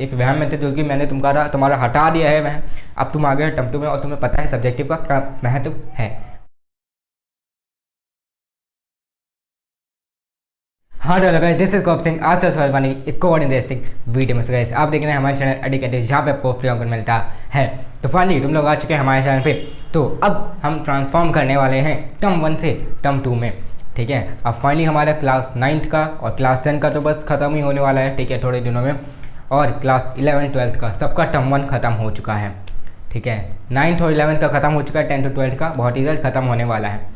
एक वहम में थे जो कि मैंने तुम्हारा हटा दिया है वह। अब तुम आ गए टर्म 2 में और तुम्हें पता है सब्जेक्टिव का क्या महत्व है। हाँ तो गाइस, दिस इज कौप सिंह। आज का बनी एक और इंटरेस्टिंग वीडियो में। गाइस आप देख रहे हैं हमारे चैनल एडुकेटेड, जहाँ पे आपको फ्री ऑनलाइन मिलता है। तो फाइनली तुम लोग आ चुके हैं हमारे चैनल पे। तो अब हम ट्रांसफॉर्म करने वाले हैं टर्म 1 से टर्म 2 में, ठीक है। अब फाइनली हमारा क्लास 9th का और क्लास 10 का तो बस खत्म ही होने वाला है, ठीक है, थोड़े दिनों में। और क्लास 11 12th का सबका टर्म 1 खत्म हो चुका है, ठीक है। 9th और 11th का खत्म हो चुका है, 10th और 12th का बहुत ही जल्द खत्म होने वाला है।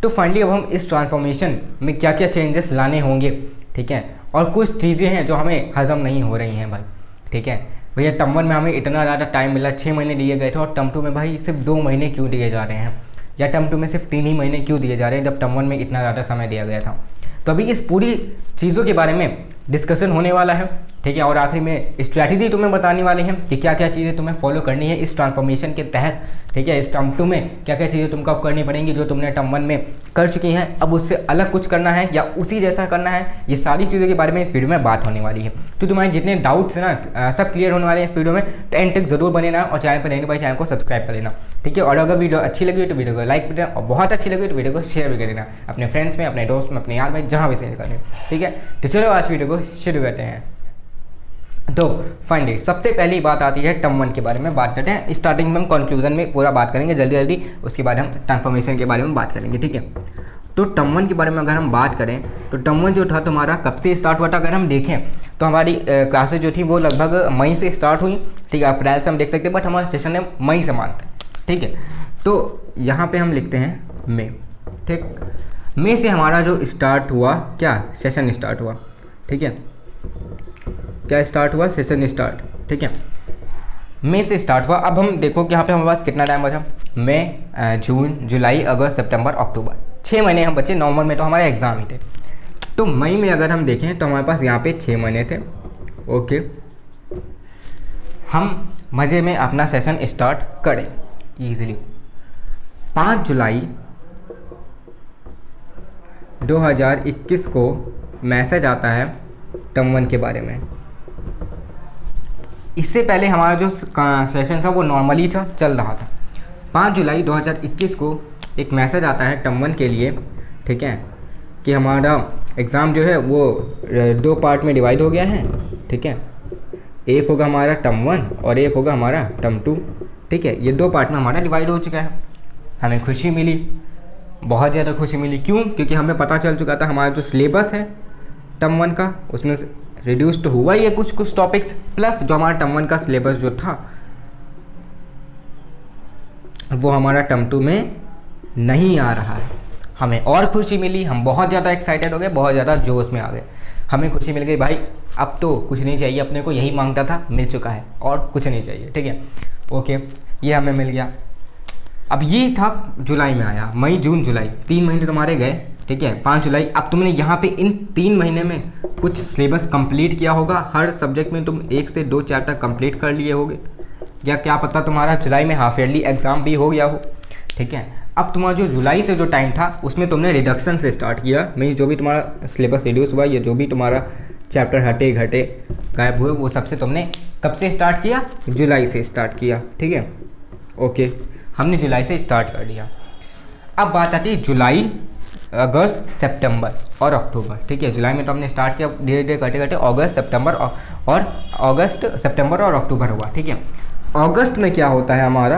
तो फाइनली अब हम इस ट्रांसफॉर्मेशन में क्या क्या चेंजेस लाने होंगे, ठीक है। और कुछ चीज़ें हैं जो हमें हजम नहीं हो रही हैं भाई, ठीक है। भैया टर्म 1 में हमें इतना ज़्यादा टाइम मिला, 6 महीने दिए गए थे, और टर्म 2 में भाई सिर्फ 2 महीने क्यों दिए जा रहे हैं, या टर्म 2 में सिर्फ 3 ही महीने क्यों दिए जा रहे हैं जब टर्म 1 में इतना ज़्यादा समय दिया गया था। तो अभी इस पूरी चीज़ों के बारे में डिस्कशन होने वाला है, ठीक है। और आखिरी में स्ट्रैटेजी तुम्हें बताने वाली है कि क्या क्या चीज़ें तुम्हें फॉलो करनी है इस ट्रांसफॉर्मेशन के तहत, ठीक है। इस टर्म 2 में क्या क्या चीज़ें तुमको अब करनी पड़ेंगी जो तुमने टर्म 1 में कर चुकी हैं, अब उससे अलग कुछ करना है या उसी जैसा करना है, ये सारी चीज़ों के बारे में इस वीडियो में बात होने वाली है। तो तुम्हारे जितने डाउट्स हैं ना सब क्लियर होने वाले हैं इस वीडियो में। तो एंड तक जरूर बने ना, और चैनल पर रहने भाई चैनल को सब्सक्राइब कर लेना, ठीक है। और अगर वीडियो अच्छी लगी तो वीडियो को लाइक कर देना, और बहुत अच्छी लगी तो वीडियो को शेयर भी कर देना अपने फ्रेंड्स में, अपने दोस्त में, अपने यार भाई जहाँ भी शेयर करने, ठीक है। तो चलो आज वीडियो को शुरू करते हैं। तो फाइनली सबसे पहली बात आती है टर्म 1 के बारे में बात करते हैं। स्टार्टिंग में हम कंक्लूजन में पूरा बात करेंगे जल्दी जल्दी, उसके बाद हम ट्रांसफॉर्मेशन के बारे में बात करेंगे, ठीक है। तो टर्म 1 के बारे में अगर हम बात करें तो टर्म 1 जो था तुम्हारा कब से स्टार्ट हुआ था, अगर हम देखें तो हमारी क्लासेज जो थी वो लगभग मई से स्टार्ट हुई, ठीक है। अप्रैल से हम देख सकते हैं, बट हमारा सेशन है मई से मानते हैं, ठीक है। तो यहाँ पे हम लिखते हैं मई, ठीक। मई से हमारा जो स्टार्ट हुआ क्या, सेशन स्टार्ट हुआ, ठीक है। क्या स्टार्ट हुआ, सेशन स्टार्ट, ठीक है। मई से स्टार्ट हुआ। अब हम देखो कि यहाँ पे हमारे पास कितना टाइम बचा, मई जून जुलाई अगस्त सितंबर अक्टूबर, 6 महीने हम बचे। नवंबर में तो हमारे एग्ज़ाम ही थे। तो मई में अगर हम देखें तो हमारे पास यहाँ पे 6 महीने थे, ओके। हम मज़े में अपना सेशन स्टार्ट करें ईजिली। 5 जुलाई 2021 को मैसेज आता है टर्म 1 के बारे में। इससे पहले हमारा जो सेशन था वो नॉर्मली था, चल रहा था। 5 जुलाई 2021 को एक मैसेज आता है टर्म 1 के लिए, ठीक है, कि हमारा एग्ज़ाम जो है वो 2 पार्ट में डिवाइड हो गया है, ठीक है। एक होगा हमारा टर्म 1 और एक होगा हमारा टर्म 2, ठीक है। ये 2 पार्ट में हमारा डिवाइड हो चुका है। हमें खुशी मिली, बहुत ज़्यादा खुशी मिली। क्यों? क्योंकि हमें पता चल चुका था हमारा जो सिलेबस है टर्म 1 का उसमें रिड्यूस तो हुआ ही है कुछ टॉपिक्स, प्लस जो हमारा टर्म 1 का सिलेबस जो था वो हमारा टर्म 2 में नहीं आ रहा है। हमें और खुशी मिली, हम बहुत ज़्यादा एक्साइटेड हो गए, बहुत ज़्यादा जोश में आ गए। हमें खुशी मिल गई भाई, अब तो कुछ नहीं चाहिए, अपने को यही मांगता था मिल चुका है और कुछ नहीं चाहिए, ठीक है, ओके। ये हमें मिल गया। अब ये था जुलाई में आया, मई जून जुलाई 3 महीने तुम्हारे गए, ठीक है। 5 जुलाई, अब तुमने यहाँ पे इन 3 महीने में कुछ सिलेबस कंप्लीट किया होगा। हर सब्जेक्ट में तुम 1 से 2 चैप्टर कंप्लीट कर लिए होगे, या क्या पता तुम्हारा जुलाई में हाफ ईयरली एग्जाम भी हो गया हो, ठीक है। अब तुम्हारा जो जुलाई से जो टाइम था उसमें तुमने रिडक्शन से स्टार्ट किया, मीन्स जो भी तुम्हारा सिलेबस रिड्यूस हुआ या जो भी तुम्हारा चैप्टर हटे घटे गायब हुए वो सबसे तुमने कब से स्टार्ट किया, जुलाई से स्टार्ट किया, ठीक है, ओके। हमने जुलाई से स्टार्ट कर दिया। अब बात आती है जुलाई अगस्त सितंबर और अक्टूबर, ठीक है। जुलाई में तो हमने स्टार्ट किया, धीरे धीरे करते करते अगस्त सितंबर और अगस्त सितंबर और अक्टूबर हुआ, ठीक है। अगस्त में क्या होता है हमारा,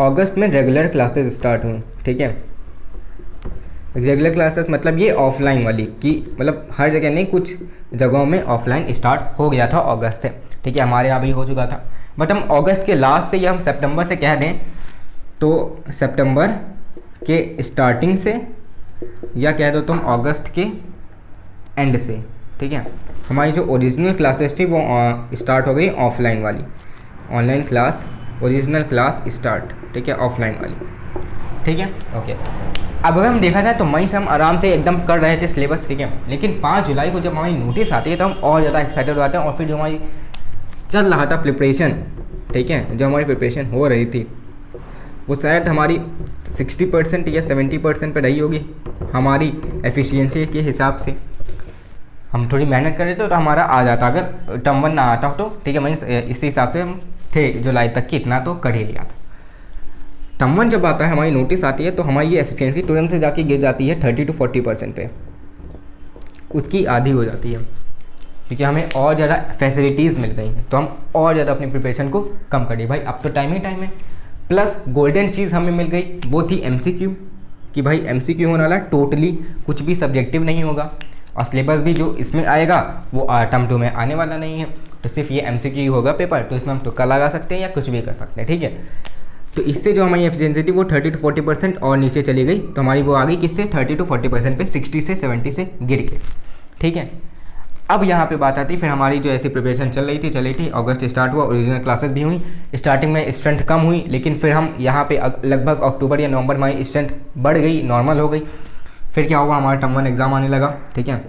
अगस्त में रेगुलर क्लासेस स्टार्ट हुई, ठीक है। रेगुलर क्लासेस मतलब ये ऑफलाइन वाली, कि मतलब हर जगह नहीं, कुछ जगहों में ऑफलाइन स्टार्ट हो गया था अगस्त से, ठीक है। हमारे यहाँ भी हो चुका था, बट हम अगस्त के लास्ट से या हम सितंबर से कह दें तो सितंबर के स्टार्टिंग से, या कह दो तुम अगस्त के एंड से, ठीक है। हमारी जो ओरिजिनल क्लासेस थी वो स्टार्ट हो गई ऑफलाइन वाली, online class original class start, ठीक है, ऑफलाइन वाली, ठीक है, ओके। अब अगर हम देखा जाए तो मई से हम आराम से एकदम कर रहे थे सिलेबस, ठीक है। लेकिन 5 जुलाई को जब हमारी नोटिस आती है तो हम और ज़्यादा एक्साइटेड हो जाते हैं, और फिर जो हमारी चल रहा था प्रिपरेशन, ठीक है, जो हमारी प्रिपरेशन हो रही थी वो शायद हमारी 60% या 70% पर रही होगी हमारी एफिशिएंसी के हिसाब से। हम थोड़ी मेहनत कर देते तो हमारा आ जाता, अगर टर्म 1 ना आता हो तो ठीक है। मीन्स इसी हिसाब से हम थे जुलाई तक की, इतना तो कर ही लिया था। टर्म 1 जब आता है, हमारी नोटिस आती है, तो हमारी ये एफिशिएंसी तुरंत से जाके गिर जाती है 30 to 40% पे, उसकी आधी हो जाती है, क्योंकि हमें और ज़्यादा फैसिलिटीज़ मिल गई हैं, तो हम और ज़्यादा अपनी प्रिपरेशन को कम करिए भाई। अब तो टाइम ही टाइम है। प्लस गोल्डन चीज़ हमें मिल गई, वो थी MCQ, कि भाई MCQ होने वाला टोटली कुछ भी सब्जेक्टिव नहीं होगा, और सिलेबस भी जो इसमें आएगा वो टर्म 2 में आने वाला नहीं है, तो सिर्फ ये MCQ होगा पेपर, तो इसमें हम तुक्का लगा सकते हैं या कुछ भी कर सकते हैं, ठीक है। तो इससे जो हमारी एफिशिएंसी थी वो 30 to 40% और नीचे चली गई, तो हमारी वो आ गई किससे, 30 to 40% पे, 60 से 70 से गिर के, ठीक है। अब यहाँ पे बात आती है, फिर हमारी जो ऐसी प्रिपरेशन चल रही थी, अगस्त स्टार्ट हुआ, ओरिजिनल क्लासेस भी हुई, स्टार्टिंग में स्ट्रेंथ कम हुई, लेकिन फिर हम यहाँ पे लगभग अक्टूबर या नवंबर में हमारी स्ट्रेंथ बढ़ गई, नॉर्मल हो गई। फिर क्या हुआ, हमारा टर्म 1 एग्ज़ाम आने लगा, ठीक है।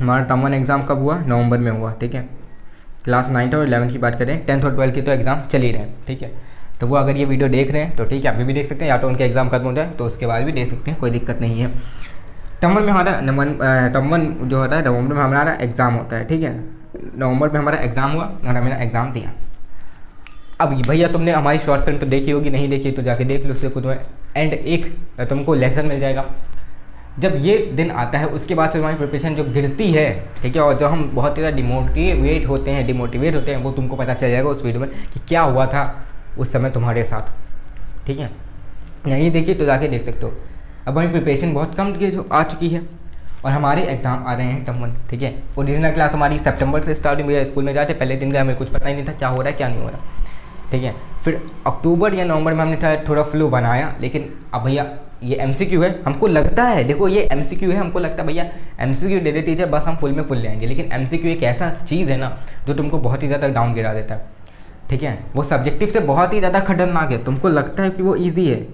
हमारा टर्म 1 एग्ज़ाम कब हुआ, नवंबर में हुआ, ठीक है। क्लास 9 और 11 की बात करें, 10th और 12 की तो एग्ज़ाम चल ही रहे हैं, ठीक है। तो वो अगर ये वीडियो देख रहे हैं तो ठीक है, अभी भी देख सकते हैं, या तो उनके एग्ज़ाम खत्म हो जाए तो उसके बाद भी देख सकते हैं, कोई दिक्कत नहीं है। टर्म 1 में हमारा टर्म 1 जो होता है नवंबर में हमारा एग्ज़ाम होता है, ठीक है। नवंबर में हमारा एग्ज़ाम हुआ और हमने एग्ज़ाम दिया। अब भैया तुमने हमारी शॉर्ट फिल्म तो देखी होगी, नहीं देखी तो जाके देख लो, उससे खुद में एंड एक तुमको लेसन मिल जाएगा। जब ये दिन आता है उसके बाद से हमारी प्रिपरेशन जो गिरती है, ठीक है, और जो हम बहुत ज़्यादा डिमोटिवेट होते हैं, वो तुमको पता चल जाएगा उस वीडियो में कि क्या हुआ था उस समय तुम्हारे साथ, ठीक है। नहीं देखिए तो जाके देख सकते हो। अब हमारी प्रिपरेशन बहुत कम जो आ चुकी है और हमारे एग्ज़ाम आ रहे हैं टर्म 1, ठीक है। ओरिजिनल क्लास हमारी सितंबर से स्टार्ट हुई, स्कूल में जाते पहले दिन का हमें कुछ पता ही नहीं था क्या हो रहा है क्या नहीं हो रहा, ठीक है। फिर अक्टूबर या नवंबर में हमने थोड़ा फ्लो बनाया, लेकिन अब भैया ये MCQ है, हमको लगता है, देखो ये MCQ है, हमको लगता है भैया MCQ दे दे टीचर, बस हम फुल में फुल ले आएंगे, लेकिन MCQ एक ऐसा चीज़ है ना जो तुमको बहुत ही ज़्यादा डाउन गिरा देता है, ठीक है। वो सब्जेक्टिव से बहुत ही ज़्यादा खतरनाक है, तुमको लगता है कि वो ईजी है,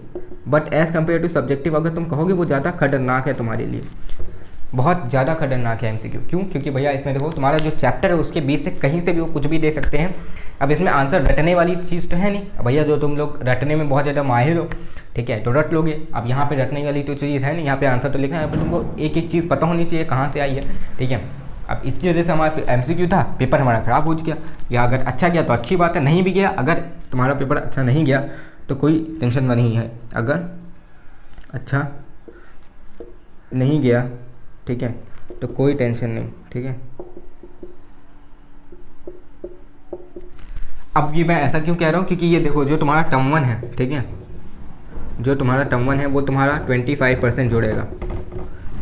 but as compare to subjective अगर तुम कहोगे वो ज़्यादा खतरनाक है तुम्हारे लिए, बहुत ज़्यादा खतरनाक है MCQ। क्यों? क्योंकि भैया इसमें देखो तुम्हारा जो चैप्टर है उसके बीच से कहीं से भी वो कुछ भी दे सकते हैं। अब इसमें आंसर रटने वाली चीज़ तो है नहीं, अब भैया जो तुम लोग रटने में बहुत ज़्यादा माहिर हो, ठीक है, तो रट लोगे। अब यहाँ पे रटने वाली तो चीज़ है नहीं, यहाँ पे आंसर तो लिखना है, पर तुमको एक एक चीज़ पता होनी चाहिए कहाँ से आई है, ठीक है। अब इसकी वजह से हमारा MCQ था, पेपर हमारा ख़राब हो गया, या अगर अच्छा गया तो अच्छी बात है, नहीं भी गया, अगर तुम्हारा पेपर अच्छा नहीं गया तो कोई टेंशन नहीं है, अगर अच्छा नहीं गया, ठीक है, तो कोई टेंशन नहीं, ठीक है। अब ये मैं ऐसा क्यों कह रहा हूँ, क्योंकि ये देखो जो तुम्हारा टर्म 1 है, ठीक है, जो तुम्हारा टर्म 1 है वो तुम्हारा 25% जोड़ेगा,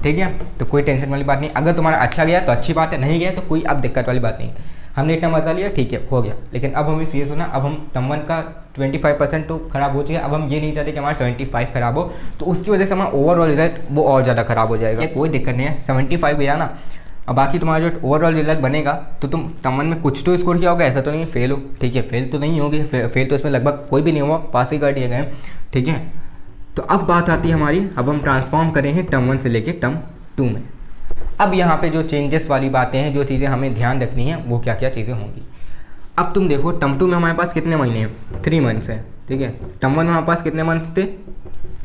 ठीक है। तो कोई टेंशन वाली बात नहीं, अगर तुम्हारा अच्छा गया तो अच्छी बात है, नहीं गया तो कोई अब दिक्कत वाली बात नहीं है। हमने इतना मजा लिया, ठीक है, हो गया, लेकिन अब हमें सीरियस होना। अब हम टर्म 1 का 25% तो खराब हो चुका है, अब हम ये नहीं चाहते कि हमारा 25 खराब हो, तो उसकी वजह से हमारा ओवरऑल रिजल्ट वो और ज़्यादा खराब हो जाएगा। कोई दिक्कत नहीं है, 75 गया ना, अब बाकी तुम्हारा जो ओवरऑल रिजल्ट बनेगा तो तुम टर्म 1 में कुछ तो स्कोर किया होगा, ऐसा तो नहीं फेल हो, ठीक है, फेल तो नहीं होगी, फेल तो इसमें लगभग कोई भी नहीं हुआ, पास ही कर दिए गए, ठीक है। तो अब बात आती है हमारी, अब हम ट्रांसफॉर्म करें हैं टर्म 1 से लेके टर्म 2 में। अब यहाँ पे जो चेंजेस वाली बातें हैं, जो चीज़ें हमें ध्यान रखनी है, वो क्या क्या चीज़ें होंगी। अब तुम देखो टर्म 2 में हमारे पास कितने महीने हैं, 3 मंथ्स है, ठीक है। टर्म 1 में हमारे पास कितने मंथ्स थे,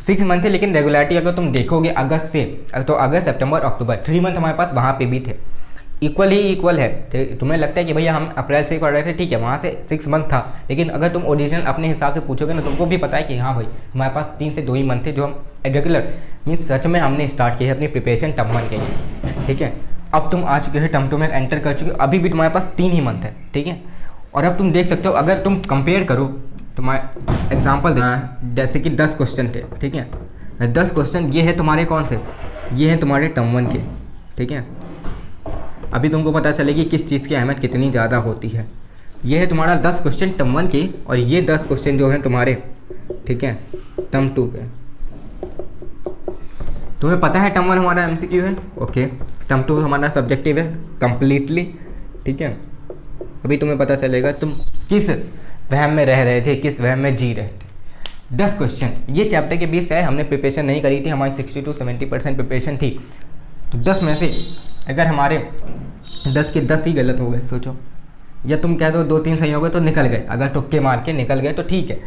6 मंथ है, लेकिन रेगुलरिटी अगर तुम देखोगे अगस्त से, तो अगस्त सितंबर अक्टूबर 3 मंथ हमारे पास वहाँ पे भी थे, इक्वल है। तुम्हें लगता है कि भैया हम अप्रैल से पढ़ रहे थे, ठीक है, वहाँ से 6 मंथ था, लेकिन अगर तुम ओरिजिनल अपने हिसाब से पूछोगे ना, तुमको भी पता है कि हाँ भाई हमारे पास 3 से 2 ही मंथ थे जो हम रेगुलर मीन्स सच में हमने स्टार्ट किया है अपनी प्रिपरेशन टर्म 1 के लिए, ठीक है। अब तुम आ चुके हो टर्म 2 में एंटर कर चुके हो, अभी भी तुम्हारे पास 3 ही मंथ है, ठीक है। और अब तुम देख सकते हो, अगर तुम कंपेयर करो, तुम्हारे एग्जाम्पल देना, जैसे कि 10 क्वेश्चन थे, ठीक है, 10 क्वेश्चन ये है तुम्हारे कौन से, ये हैं तुम्हारे टर्म 1 के, ठीक है। अभी तुमको पता चलेगी किस चीज़ की अहमियत कितनी ज़्यादा होती है। ये है तुम्हारा 10 क्वेश्चन टर्म 1 के, और ये 10 क्वेश्चन जो हैं तुम्हारे, ठीक है, टर्म 2 के। तुम्हें पता है टर्म 1 हमारा MCQ है, ओके, टर्म 2 हमारा सब्जेक्टिव है कम्प्लीटली, ठीक है। अभी तुम्हें पता चलेगा तुम किस वहम में रह रहे थे, किस वहम में जी रहे थे। 10 क्वेश्चन ये चैप्टर के बीच है, हमने प्रिपरेशन नहीं करी थी, हमारी 60 to 70% प्रिपरेशन थी, तो 10 में से अगर हमारे 10 के 10 ही गलत हो गए, सोचो, या तुम कह दो 2-3 सही हो गए तो निकल गए, अगर तुक्के मार के निकल गए तो ठीक है,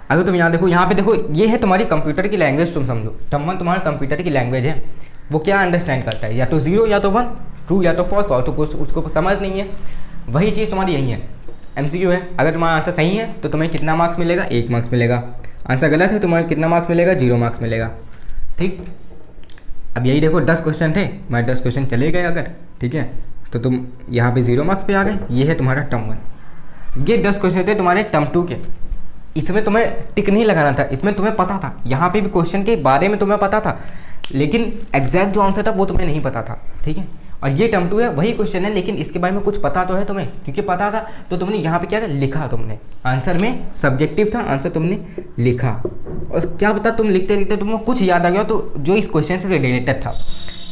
अगर तुम यहाँ देखो, यहाँ पे देखो, ये है तुम्हारी कंप्यूटर की लैंग्वेज, तुम समझो टर्म 1 तुम्हारा कंप्यूटर की लैंग्वेज है। वो क्या अंडरस्टैंड करता है, या तो 0 या तो 1, ट्रू या तो फॉल्स, और तो कुछ उसको समझ नहीं है। वही चीज़ तुम्हारी यही है, MCQ है। अगर तुम्हारा आंसर सही है तो तुम्हें कितना मार्क्स मिलेगा, 1 मार्क्स मिलेगा। आंसर गलत है तुम्हें कितना मार्क्स मिलेगा, 0 मार्क्स मिलेगा। ठीक, अब यही देखो 10 क्वेश्चन थे, मैं 10 क्वेश्चन चले गए अगर, ठीक है, तो तुम यहाँ पे 0 मार्क्स पे आ गए। ये है तुम्हारा टर्म 1। ये 10 क्वेश्चन थे तुम्हारे टर्म 2 के। इसमें तुम्हें टिक नहीं लगाना था, इसमें तुम्हें पता था, यहाँ पे भी क्वेश्चन के बारे में तुम्हें पता था, लेकिन एग्जैक्ट जो आंसर था वो तुम्हें नहीं पता था। ठीक है, और ये टर्म 2 है, वही क्वेश्चन है, लेकिन इसके बारे में कुछ पता तो है तुम्हें, क्योंकि पता था तो तुमने यहाँ पे क्या लिखा, तुमने आंसर में सब्जेक्टिव था, आंसर तुमने लिखा। और क्या पता तुम लिखते लिखते तुमको कुछ याद आ गया तो जो इस क्वेश्चन से रिलेटेड था,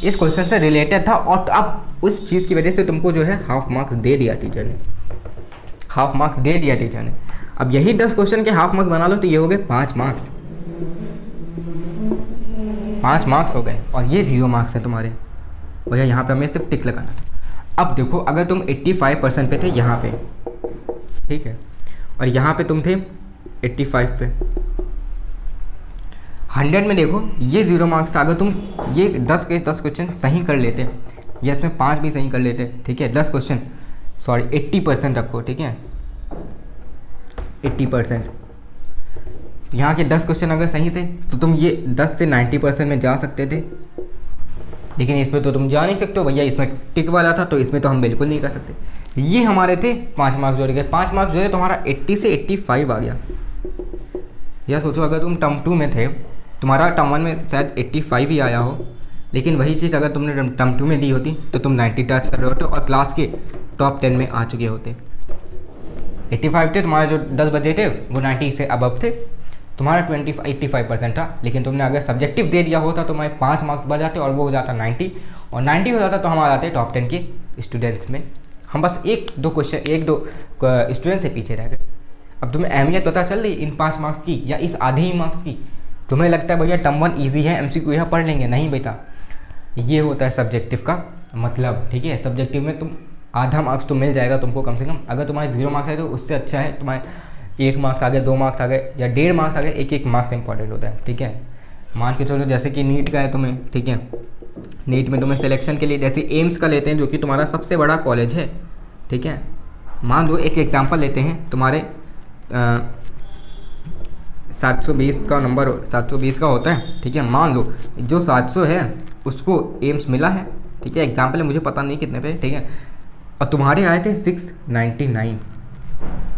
इस क्वेश्चन से रिलेटेड था, और अब उस चीज़ की वजह से तुमको जो है हाफ मार्क्स दे दिया टीचर ने, हाफ मार्क्स दे दिया टीचर ने। अब यही 10 क्वेश्चन के हाफ मार्क्स बना लो तो ये हो गए 5 मार्क्स, 5 मार्क्स हो गए, और ये 0 मार्क्स है तुम्हारे भैया। यहाँ पे हमें सिर्फ टिक लगाना था। अब देखो अगर तुम 85% पे थे यहाँ पे, ठीक है, और यहाँ पे तुम थे 85 पे, 100 में देखो ये 0 मार्क्स था। अगर तुम ये 10 के 10 क्वेश्चन सही कर लेते, या इसमें 5 भी सही कर लेते, ठीक है, 10 क्वेश्चन, सॉरी 80% रखो, ठीक है, 80%। यहाँ के 10 क्वेश्चन अगर सही थे तो तुम ये 10 से 90% में जा सकते थे, लेकिन इसमें तो तुम जा नहीं सकते हो भैया, इसमें टिक वाला था तो इसमें तो हम बिल्कुल नहीं कर सकते। ये हमारे थे 5 मार्क्स जोड़ गए, 5 मार्क्स जोड़े तुम्हारा 80 से 85 आ गया। या सोचो अगर तुम टर्म 2 में थे, तुम्हारा टर्म 1 में शायद 85 ही आया हो, लेकिन वही चीज़ अगर तुमने टर्म 2 में दी होती तो तुम 90 टच कर रहे होते और क्लास के टॉप 10 में आ चुके होते। 85 थे, तुम्हारे जो 10 बजे थे वो 90 से अबव थे, तुम्हारा 85% था, लेकिन तुमने अगर सब्जेक्टिव दे दिया होता तो तुम्हारे 5 मार्क्स बढ़ जाते और वो हो जाता 90, और 90 हो जाता तो हम आ जाते टॉप 10 के स्टूडेंट्स में। हम बस 1-2 स्टूडेंट से पीछे रह गए। अब तुम्हें अहमियत पता चल रही इन 5 मार्क्स की या इस आधे ही मार्क्स की। तुम्हें लगता है भैया टर्म 1 ईजी है, MCQ यहाँ पढ़ लेंगे, नहीं बेटा, ये होता है सब्जेक्टिव का मतलब। ठीक है, सब्जेक्टिव में तुम आधा मार्क्स तो मिल जाएगा तुमको कम से कम। अगर तुम्हारे 0 मार्क्स है तो उससे अच्छा है तुम्हारे 1 मार्क्स आ गए, 2 मार्क्स आ गए, या 1.5 मार्क्स आ गए, 1-1 मार्क्स इंपॉर्टेंट होता है। ठीक है, मान के चलो जैसे कि नीट का है तुम्हें, ठीक है, नीट में तुम्हें सिलेक्शन के लिए जैसे एम्स का लेते हैं जो कि तुम्हारा सबसे बड़ा कॉलेज है। ठीक है, मान लो एक एग्जांपल लेते हैं, तुम्हारे 720 का नंबर 720 का होता है। ठीक है, मान लो जो 700 है उसको एम्स मिला है, ठीक है, एग्जाम्पल है, मुझे पता नहीं कितने पे, ठीक है, और तुम्हारे आए थे 699।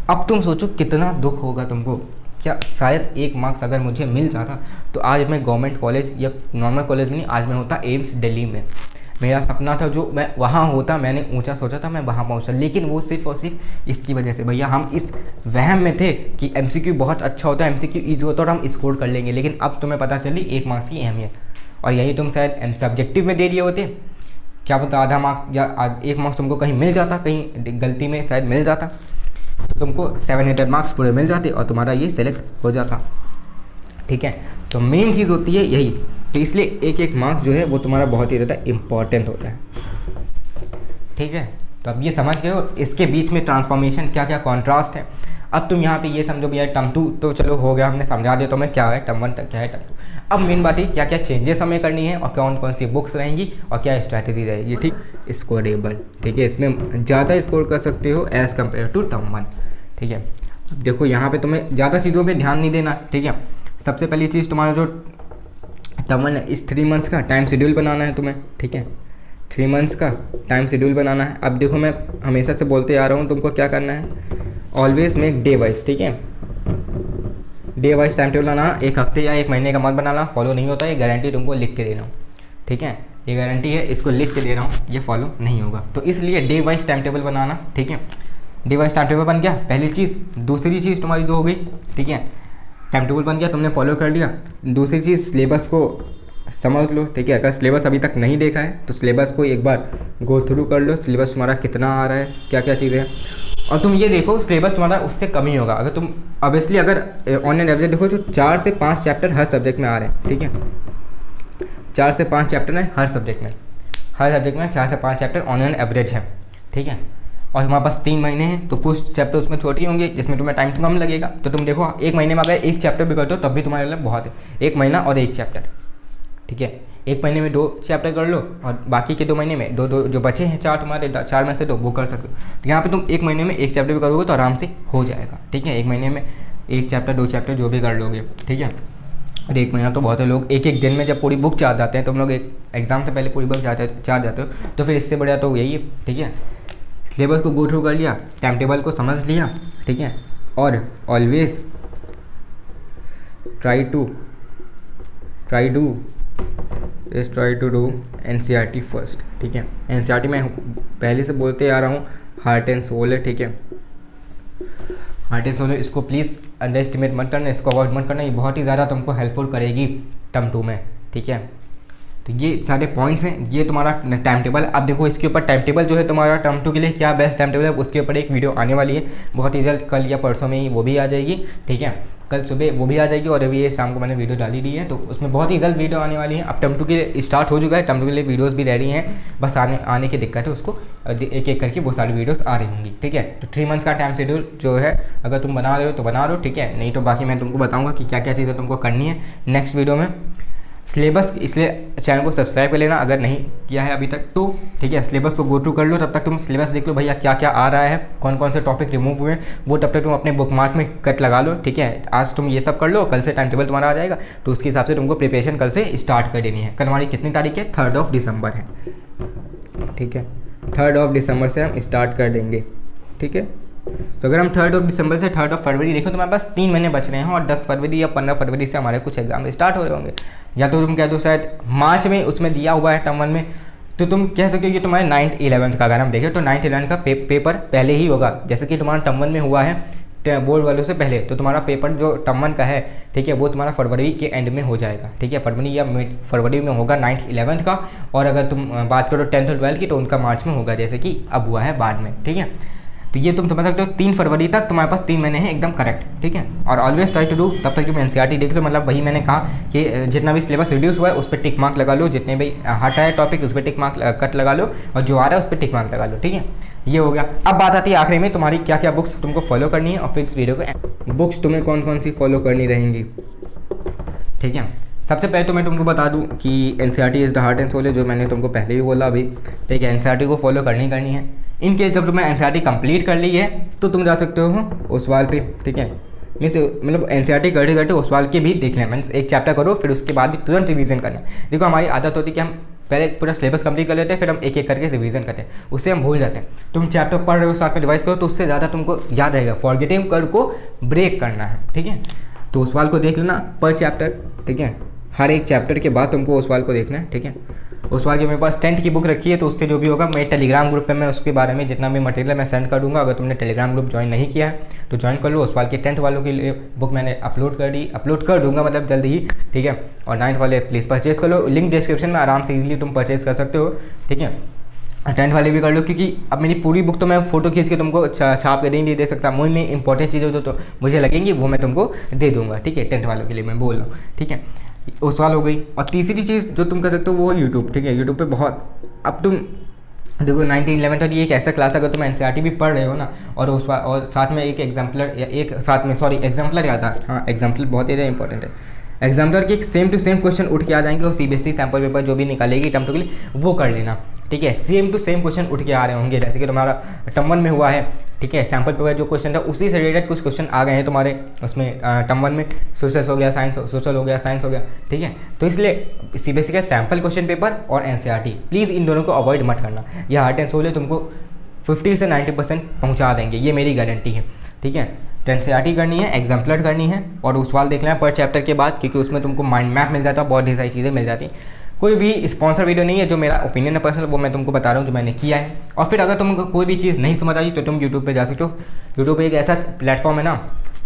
अब तुम सोचो कितना दुख होगा तुमको, क्या शायद 1 मार्क्स अगर मुझे मिल जाता तो आज मैं गवर्नमेंट कॉलेज या नॉर्मल कॉलेज में नहीं, आज मैं होता एम्स दिल्ली में। मेरा सपना था जो मैं वहाँ होता, मैंने ऊंचा सोचा था मैं वहाँ पहुँचा, लेकिन वो सिर्फ और सिर्फ इसकी वजह से भैया हम इस वहम में थे कि MCQ बहुत अच्छा होता है, MCQ ईजी होता है और हम स्कोर कर लेंगे। लेकिन अब तुम्हें पता चली 1 मार्क्स की अहमियत, और यही तुम शायद सब्जेक्टिव में दे दिए होते, क्या पता आधा मार्क्स या 1 मार्क्स तुमको कहीं मिल जाता, कहीं गलती में शायद मिल जाता, तो तुमको 700 मार्क्स पूरे मिल जाते और तुम्हारा ये सेलेक्ट हो जाता। ठीक है, तो मेन चीज़ होती है यही, तो इसलिए 1-1 मार्क्स जो है वो तुम्हारा बहुत ही ज़्यादा इम्पॉर्टेंट होता है। ठीक है, तो अब ये समझ गए हो इसके बीच में ट्रांसफॉर्मेशन क्या क्या कॉन्ट्रास्ट है। अब तुम यहाँ पे ये समझो भैया टर्म 2 तो चलो हो गया, हमने समझा दिया तुम्हें क्या है टर्म 1 क्या है टर्म 2। अब मेन बात है क्या क्या चेंजेस हमें करनी है और कौन कौन सी बुक्स रहेंगी और क्या स्ट्रैटेजी रहेगी। ठीक, स्कोरेबल, ठीक है, इसमें ज़्यादा स्कोर कर सकते हो एज़ कम्पेयर टू टर्म 1। ठीक है, देखो यहाँ पे तुम्हें ज़्यादा चीज़ों पे ध्यान नहीं देना। ठीक है, सबसे पहली चीज़ तुम्हारा जो टर्म 1 है, इस 3 मंथ्स का टाइम शेड्यूल बनाना है तुम्हें। ठीक है, 3 मंथ्स का टाइम शेड्यूल बनाना है। अब देखो मैं हमेशा से बोलते आ रहा हूँ तुमको क्या करना है, ऑलवेज मेक डे वाइज। ठीक है, डे वाइज टाइम टेबल बनाना, 1 हफ्ते या 1 महीने का मत बनाना, फॉलो नहीं होता, ये गारंटी तुमको लिख के दे रहा हूँ। ठीक है, ये गारंटी है, इसको लिख के दे रहा हूँ, ये फॉलो नहीं होगा, तो इसलिए डे वाइज टाइम टेबल बनाना। ठीक है, डे वाइज टाइम टेबल बन गया पहली चीज़। दूसरी चीज़ तुम्हारी जो हो गई, ठीक है, टाइम टेबल बन गया, तुमने फॉलो कर लिया। दूसरी चीज़ सिलेबस को समझ लो। ठीक है, अगर सिलेबस अभी तक नहीं देखा है तो सिलेबस को एक बार गो थ्रू कर लो, सिलेबस तुम्हारा कितना आ रहा है, क्या क्या चीज़ें हैं, और तुम ये देखो सिलेबस तुम्हारा उससे कम ही होगा। अगर तुम ऑब्वियसली अगर ऑन एन एवरेज देखो तो 4 से 5 चैप्टर हर सब्जेक्ट में आ रहे हैं। ठीक है, 4 से 5 चैप्टर है हर सब्जेक्ट में, 4 से 5 चैप्टर ऑन एन एवरेज है। ठीक है, और तुम्हारे पास 3 महीने हैं, तो कुछ चैप्टर उसमें छोटे होंगे जिसमें तुम्हें टाइम कम लगेगा। तो तुम देखो 1 महीने में अगर एक चैप्टर भी कर दो तब भी तुम्हारे लिए बहुत है, 1 महीना और 1 चैप्टर, ठीक है। 1 महीने में 2 चैप्टर कर लो और बाकी के 2 महीने में दो जो बचे हैं 4 तुम्हारे 4 में से 2 वो कर सकते हो। तो यहाँ पे तुम 1 महीने में 1 चैप्टर भी करोगे तो आराम से हो जाएगा, ठीक है। 1 महीने में 1 चैप्टर 2 चैप्टर जो भी कर लोगे, ठीक है। और 1 महीना तो बहुत से लोग एक दिन में जब पूरी बुक चाह जाते हैं, तुम लोग एक एग्जाम से पहले पूरी बुक चाह जाते हो, तो फिर इससे बढ़िया तो यही है, ठीक है। सिलेबस को गो थ्रू कर लिया, टाइम टेबल को समझ लिया, ठीक है। और always try to do NCERT first, ठीक है। NCERT में पहले से बोलते आ रहा हूँ, हार्ट एंड सोल है, ठीक है। हार्ट एंड सोल, इसको प्लीज़ अंडर एस्टिमेट मत करना, इसको अवॉइड मत करना, ये बहुत ही ज़्यादा तुमको हेल्पफुल करेगी टर्म 2 में, ठीक है। तो ये सारे पॉइंट्स हैं, ये तुम्हारा टाइम टेबल। अब देखो इसके ऊपर टाइम टेबल जो है तुम्हारा टर्म 2 के लिए क्या बेस्ट टाइम टेबल है, उसके ऊपर एक वीडियो आने वाली है बहुत ही जल्द, कल या परसों में ही वो भी आ जाएगी, ठीक है। कल सुबह वो भी आ जाएगी और अभी ये शाम को मैंने वीडियो डाली दी है, तो उसमें बहुत ही जल्द वीडियो आने वाली है। अब टर्म 2 के लिए स्टार्ट हो चुका है, टर्म 2 के लिए वीडियोस भी रेडी हैं, बस आने की दिक्कत है, उसको एक एक करके वो सारी वीडियोस आ रही होंगी, ठीक है। तो 3 मंथ्स का टाइम शेड्यूल जो है अगर तुम बना रहे हो तो बना रहे हो, ठीक है। नहीं तो बाकी मैं तुमको बताऊँगा कि क्या क्या चीज़ें तुमको करनी है नेक्स्ट वीडियो में। सिलेबस, इसलिए चैनल को सब्सक्राइब कर लेना अगर नहीं किया है अभी तक तो, ठीक है। सिलेबस को गो थ्रू कर लो, तब तक तुम सिलेबस देख लो भैया क्या क्या आ रहा है, कौन कौन से टॉपिक रिमूव हुए हैं, वो तब तक तुम अपने बुक मार्क में कट लगा लो, ठीक है। आज तुम ये सब कर लो, कल से टाइम टेबल तुम्हारा आ जाएगा, तो उसके हिसाब से तुमको प्रिपरेशन कल से स्टार्ट कर देनी है। कल हमारी कितनी तारीख है, 3 दिसंबर है, ठीक है। 3 दिसंबर से हम स्टार्ट कर देंगे, ठीक है। तो अगर हम 3 दिसंबर से 3 फरवरी देखो तो हमारे पास 3 महीने बच रहे हैं और 10 फरवरी या 15 फरवरी से हमारे कुछ एग्जाम स्टार्ट हो रहे होंगे, या तो तुम कह दो शायद मार्च में उसमें दिया हुआ है टर्म 1 में, तो तुम कह सकते हो कि तुम्हारे 9th 11th का अगर हम देखें तो 9th 11th का पेपर पहले ही होगा, जैसे कि तुम्हारा टर्म 1 में हुआ है बोर्ड वालों से पहले, तो तुम्हारा पेपर जो टर्म 1 का है, ठीक है, वो तुम्हारा फरवरी के एंड में हो जाएगा, ठीक है। फरवरी या मिड फरवरी में होगा 9th 11th का, और अगर तुम बात करो 10th और 12th की तो उनका मार्च में होगा, जैसे कि अब हुआ है बाद में, ठीक है। तो ये तुम समझ सकते हो 3 फरवरी तक तुम्हारे पास 3 महीने हैं एकदम करेक्ट, ठीक है। और ऑलवेज ट्राई टू डू, तब तक तुम NCERT देख लो, मतलब वही मैंने कहा कि जितना भी सिलेबस रिड्यूस हुआ है उस पर टिक मार्क लगा लो, जितने भी हटा है टॉपिक उस पर टिक मार्क कट लगा लो, और जो आ रहा है उस पर टिक मार्क लगा लो, ठीक है। ये हो गया। अब बात आती है आखिरी में तुम्हारी क्या क्या बुक्स तुमको फॉलो करनी है, और फिर इस वीडियो को बुक्स तुम्हें कौन कौन सी फॉलो करनी रहेंगी, ठीक है। सबसे पहले तो मैं तुमको बता दूं कि NCERT is the heart and soul है, जो मैंने तुमको पहले भी बोला अभी, ठीक है। NCERT को फॉलो करनी है। इन केस जब तुम्हें NCERT कंप्लीट कर ली है तो तुम जा सकते हो ओसवाल पे, ठीक है। मीन्स मतलब NCERT करते करते ओसवाल के भी देख लें, मीन्स एक चैप्टर करो फिर उसके बाद तुरंत रिवीजन करना। देखो हमारी आदत होती है कि हम पहले पूरा सिलेबस कंप्लीट कर लेते हैं, फिर हम एक एक करके रिवीजन करते हैं, उससे हम भूल जाते हैं। तुम चैप्टर पढ़ रहे हो साथ में रिवाइज करो तो उससे ज़्यादा तुमको याद रहेगा। फॉरगेटिंग कर को ब्रेक करना है, ठीक है। तो ओसवाल को देख लेना पर चैप्टर, ठीक है। हर एक चैप्टर के बाद तुमको ओसवाल को देखना है, ठीक है। ओसवाल की मेरे पास 10th की बुक रखी है, तो उससे जो भी होगा मैं टेलीग्राम ग्रुप पे मैं उसके बारे में जितना भी मटेरियल मैं सेंड कर दूंगा। अगर तुमने टेलीग्राम ग्रुप ज्वाइन नहीं किया है तो ज्वाइन कर लो। ओसवाल के 10th वालों के लिए बुक मैंने अपलोड कर दूंगा, मतलब जल्द ही, ठीक है। और 9th वाले प्लीज़ परचेज कर लो, लिंक डिस्क्रिप्शन में आराम से इजीली तुम परचेज कर सकते हो, ठीक है। 10th वाले भी कर लो, क्योंकि अब मेरी पूरी बुक तो मैं फोटो खींच के तुमको छाप के नहीं दे सकता। मुझ में इंपॉर्टेंट चीज़ें जो तो मुझे लगेंगी वो मैं तुमको दे दूंगा, ठीक है। 10th वालों के लिए मैं बोल रहा हूँ, ठीक है। ओसवाल हो गई। और तीसरी चीज़ जो तुम कर सकते हो वो है यूट्यूब, ठीक है। यूट्यूब पे बहुत, अब तुम देखो 9th 11th तक ये एक ऐसा क्लास, अगर तुम NCERT भी पढ़ रहे हो ना, और साथ में एक एग्जाम्पलर या एक साथ में एग्जाम्पलर याद है, हाँ एग्जाम्पलर बहुत ही ज़्यादा इंपॉर्टेंट है। एग्जाम्पलर के सेम टू सेम क्वेश्चन उठ के आ जाएंगे, और CBSE सैम्पल पेपर जो भी निकालेगी टर्म 2 के लिए वो कर लेना, ठीक है। सेम टू सेम क्वेश्चन उठ के आ रहे होंगे, जैसे कि तुम्हारा टर्म 1 में हुआ है, ठीक है। सैम्पल पेपर जो क्वेश्चन था उसी से रिलेटेड कुछ क्वेश्चन आ गए हैं तुम्हारे उसमें टर्म 1 में, सोशल हो गया, सोशल हो गया, साइंस हो गया, ठीक है। तो इसलिए CBSE का सैम्पल क्वेश्चन पेपर और NCERT, प्लीज़ इन दोनों को अवॉइड मत करना। यह हार्ट एंड सोल है, तुमको 50 से 90% पहुँचा देंगे, ये मेरी गारंटी है, ठीक है। तो NCERT करनी है, एग्जाम्पलर करनी है, और ओसवाल देख लेना पर चैप्टर के बाद, क्योंकि उसमें तुमको माइंड मैप मिल जाता है, बहुत ढेर सारी चीज़ें मिल जाती हैं। कोई भी स्पॉन्सर वीडियो नहीं है, जो मेरा ओपिनियन है पर्सनल, वो मैं तुमको बता रहा हूँ जो मैंने किया है। और फिर अगर तुमको कोई भी चीज़ नहीं समझ आई तो तुम यूट्यूब पे जा सकते हो। यूट्यूब पे एक ऐसा प्लेटफॉर्म है ना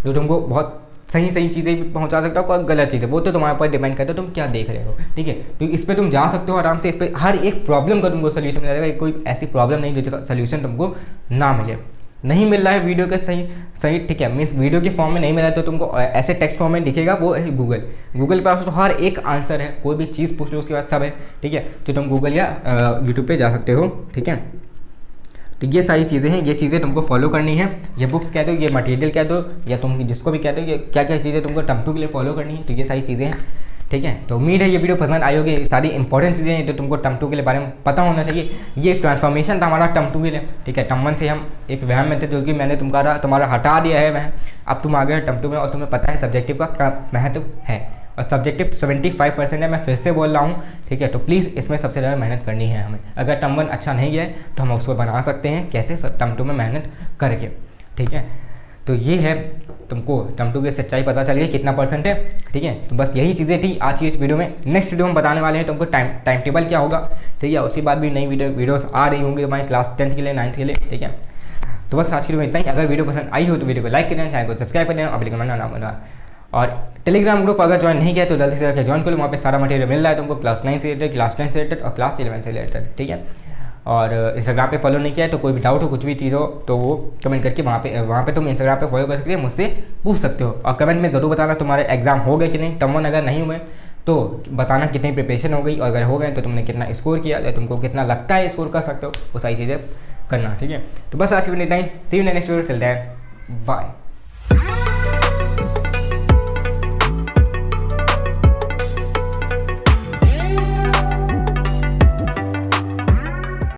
जो तुमको बहुत सही चीज़ें भी पहुंचा सकता हो, कोई गलत चीज़ है वो तो तुम्हारे ऊपर डिपेंड करता है तुम क्या देख रहे हो, ठीक है। तो इस पर तुम जा सकते हो आराम से, इस पर हर एक प्रॉब्लम का तुमको सोल्यूशन मिल जाएगा। कोई ऐसी प्रॉब्लम नहीं जिसका सोल्यूशन तुमको ना मिले, नहीं मिल रहा है वीडियो के सही, ठीक है। मीन्स वीडियो के फॉर्म में नहीं मिल रहा है तो तुमको ऐसे टेक्स्ट फॉर्म में दिखेगा, वो है गूगल के पास तो हर एक आंसर है। कोई भी चीज़ पूछ लो उसके बाद सब है, ठीक है। तो तुम गूगल या यूट्यूब पे जा सकते हो, ठीक है। तो ये सारी चीज़ें हैं, ये चीज़ें तुमको फॉलो करनी है। ये बुक्स कह दो, ये मटेरियल कह दो, या तुम जिसको भी कह दो, ये क्या क्या चीज़ें तुमको टर्म 2 के लिए फॉलो करनी है। तो ये सारी चीज़ें हैं, ठीक है। तो उम्मीद है ये वीडियो पसंद आई होगी। सारी इंपॉर्टेंट चीज़ें हैं तो तुमको टर्म 2 के लिए बारे में पता होना चाहिए। ये ट्रांसफॉर्मेशन था हमारा टर्म 2 के लिए, ठीक है। टर्म 1 से हम एक वहम में थे जो कि मैंने तुम्हारा हटा दिया है वह। अब तुम आ गए टर्म 2 में और तुम्हें पता है सब्जेक्टिव का क्या महत्व है, और सब्जेक्टिव 75% है, मैं फिर से बोल रहा हूँ, ठीक है। तो प्लीज़ इसमें सबसे ज़्यादा मेहनत करनी है हमें। अगर टर्म 1 अच्छा नहीं है तो हम उसको बना सकते हैं कैसे, टर्म 2 में मेहनत करके, ठीक है। तो ये है, तुमको टर्म 2 की सच्चाई पता चल गई कितना परसेंट है, ठीक है। तो बस यही चीज़ें थी आज की इस वीडियो में। नेक्स्ट वीडियो में बताने वाले हैं तुमको टाइम टेबल क्या होगा, ठीक है। उसके बाद भी नई वीडियोस आ रही होंगी हमारी क्लास 10 के लिए, 9th के लिए, ठीक है। तो बस आज की वीडियो में इतना ही। अगर वीडियो पसंद आई हो तो वीडियो को लाइक कर देना, चैनल को सब्सक्राइब कर देना और कमेंट ना भूलना। और टेलीग्राम ग्रुप अगर ज्वाइन नहीं किया तो जल्दी से जाकर ज्वाइन कर लो, वहाँ पे सारा मटेरियल मिल रहा है तुमको, क्लास 9 से रिलेटेड, क्लास 10 से रिलेटेड और क्लास 11 से रिलेटेड, ठीक है। और इंस्टाग्राम पे फॉलो नहीं किया है तो कोई भी डाउट हो, कुछ भी चीज़ हो तो वो कमेंट करके वहाँ पे तुम इंस्टाग्राम पे फॉलो कर सकते हो, मुझसे पूछ सकते हो। और कमेंट में ज़रूर बताना तुम्हारे एग्जाम हो गए कि नहीं। टर्म 1 अगर नहीं हुए तो बताना कितनी प्रिपरेशन हो गई, और अगर हो गए तो तुमने कितना स्कोर किया, या तुमको कितना लगता है स्कोर कर सकते हो, वो सारी चीज़ें करना, ठीक है। तो बस आज की वीडियो इतना ही। See you next video, till then bye.